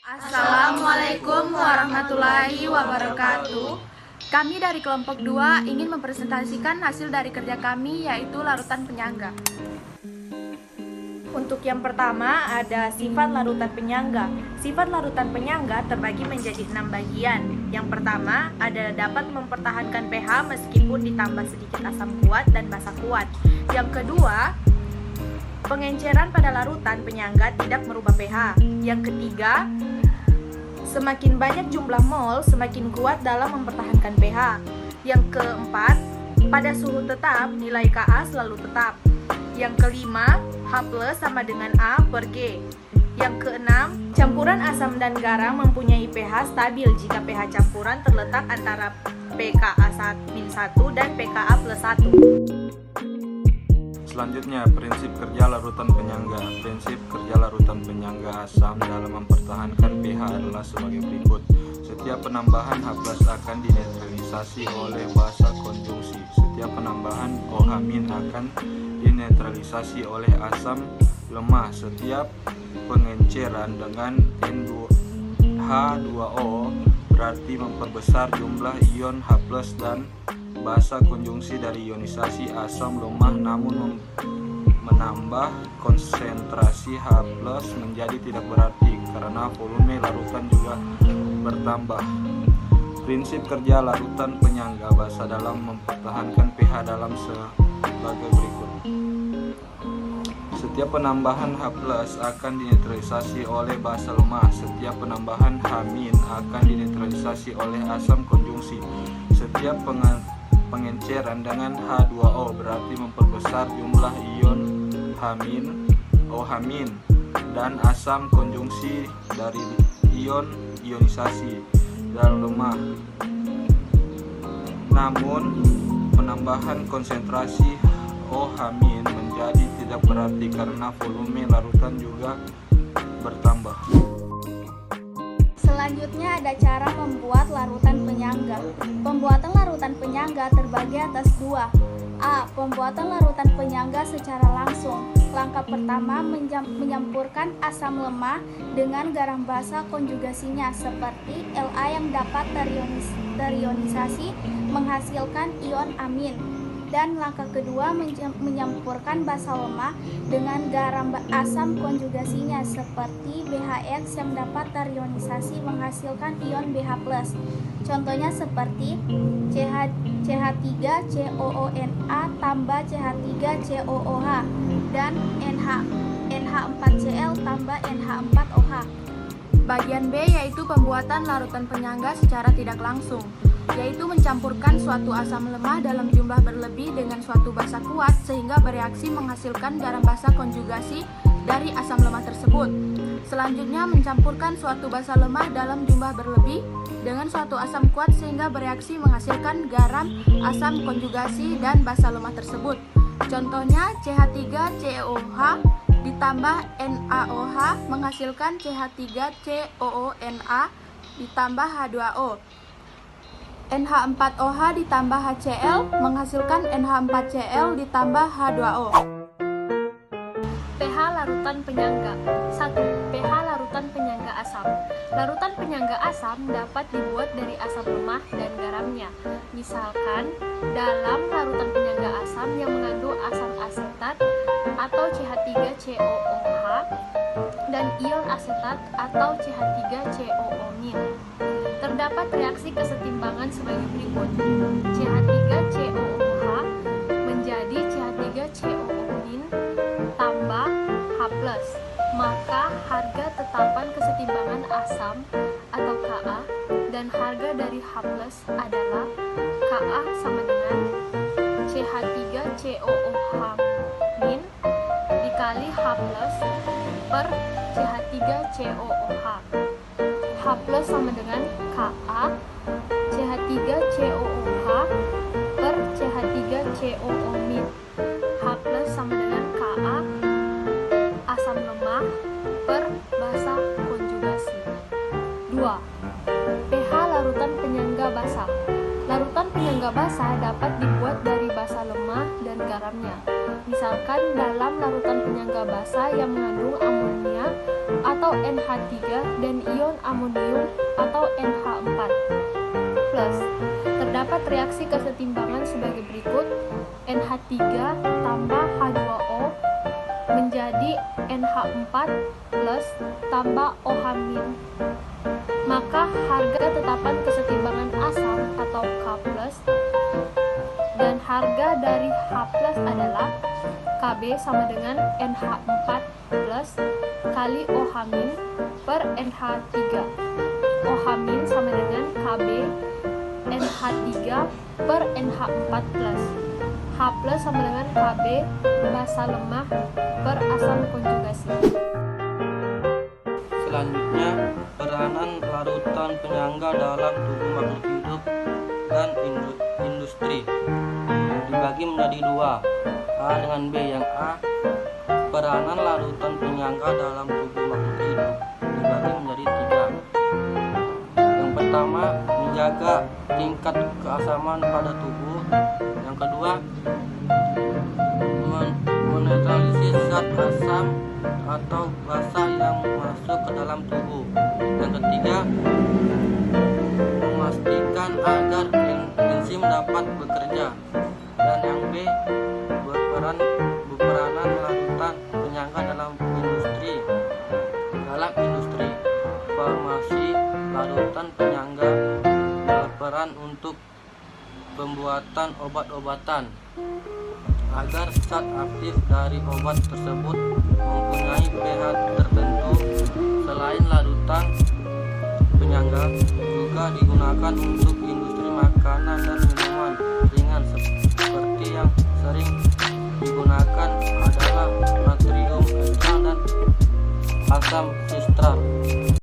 Assalamualaikum warahmatullahi wabarakatuh. Kami dari kelompok 2 ingin mempresentasikan hasil dari kerja kami, yaitu larutan penyangga. Untuk yang pertama ada sifat larutan penyangga. Sifat larutan penyangga terbagi menjadi 6 bagian. Yang pertama adalah dapat mempertahankan pH meskipun ditambah sedikit asam kuat dan basa kuat. Yang kedua, pengenceran pada larutan penyangga tidak merubah pH. Yang ketiga, semakin banyak jumlah mol, semakin kuat dalam mempertahankan pH. Yang keempat, pada suhu tetap, nilai Ka selalu tetap. Yang kelima, H+ sama dengan A per G. Yang keenam, campuran asam dan garam mempunyai pH stabil jika pH campuran terletak antara pKa-1 dan pKa+1. Selanjutnya, prinsip kerja larutan penyangga. Prinsip kerja larutan penyangga asam dalam mempertahankan pH adalah sebagai berikut. Setiap penambahan H+ akan dinetralisasi oleh basa konjungsi. Setiap penambahan OH- akan dinetralisasi oleh asam lemah. Setiap pengenceran dengan N2H2O berarti memperbesar jumlah ion H+ dan basa konjungsi dari ionisasi asam lemah, namun menambah konsentrasi H+ menjadi tidak berarti karena volume larutan juga bertambah. Prinsip kerja larutan penyangga basa dalam mempertahankan pH dalam sebagai berikut. Setiap penambahan H+ akan dinetralisasi oleh basa lemah. Setiap penambahan H- akan dinetralisasi oleh asam konjungsi. Setiap pengenceran dengan H2O berarti memperbesar jumlah ion H-, OH- dan asam konjungsi dari ion ionisasi dan lemah. Namun penambahan konsentrasi OH- menjadi tidak berarti karena volume larutan juga bertambah. Selanjutnya ada cara membuat larutan penyangga. Pembuatan larutan penyangga terbagi atas 2. A. Pembuatan larutan penyangga secara langsung. Langkah pertama menyampurkan asam lemah dengan garam basa konjugasinya seperti La yang dapat terionisasi menghasilkan ion amin. Dan langkah kedua menyampurkan basa lemah dengan garam asam konjugasinya seperti BHX yang dapat terionisasi menghasilkan ion BH+. Contohnya seperti CH3COONa tambah CH3COOH dan NH4Cl tambah NH4OH. Bagian B yaitu pembuatan larutan penyangga secara tidak langsung, yaitu mencampurkan suatu asam lemah dalam jumlah berlebih dengan suatu basa kuat sehingga bereaksi menghasilkan garam basa konjugasi dari asam lemah tersebut. Selanjutnya mencampurkan suatu basa lemah dalam jumlah berlebih dengan suatu asam kuat sehingga bereaksi menghasilkan garam asam konjugasi dan basa lemah tersebut. Contohnya CH3COOH ditambah NaOH menghasilkan CH3COONa ditambah H2O. NH4OH ditambah HCl menghasilkan NH4Cl ditambah H2O. pH larutan penyangga. 1. pH larutan penyangga asam. Larutan penyangga asam dapat dibuat dari asam lemah dan garamnya. Misalkan, dalam larutan penyangga asam yang mengandung asam asetat atau CH3COOH dan ion asetat atau CH3COO-. Terdapat reaksi kesetimbangan sebagai berikut. CH3COOH menjadi CH3COO- tambah H+. Maka harga tetapan kesetimbangan asam atau Ka dan harga dari H+ adalah Ka sama dengan CH3COOH- dikali H+ per CH3COOH. H+ sama dengan Ka CH3COOH per CH3COO-. H+ sama dengan Ka asam lemah per basa konjugasi. 2. pH larutan penyangga basa. Larutan penyangga basa dapat dibuat dari basa lemah dan garamnya. Misalkan dalam larutan penyangga basa yang mengandung amonia atau NH3 dan ion amonium atau NH4 plus. Terdapat reaksi kesetimbangan sebagai berikut: NH3 tambah H2O menjadi NH4 plus tambah OH-. Maka harga tetapan kesetimbangan asam atau K+, dan harga dari H+ adalah Kb sama dengan NH4 plus kali OH- per NH3. OH- sama dengan Kb NH3 per NH4 plus. H+ sama dengan Kb basa lemah per asam konjugasi. Selanjutnya, peranan larutan penyangga dalam tubuh makhluk hidup dan industri dibagi menjadi dua, A dengan B. Yang A, peranan larutan penyangga dalam tubuh makhluk hidup dibagi menjadi tiga. Yang pertama, menjaga tingkat keasaman pada tubuh. Yang kedua, menetralisir zat asam atau basa yang masuk ke dalam tubuh. Yang ketiga, memastikan agar enzim dapat bekerja. Dan yang B, berperanan larutan penyangga dalam industri. Dalam industri farmasi, larutan penyangga berperan untuk pembuatan obat-obatan agar zat aktif dari obat tersebut mempunyai pH tertentu. Selain larutan penyangga juga digunakan untuk industri makanan dan minuman ringan. Seperti yang sering digunakan adalah natrium ekstrak dan asam sitrat.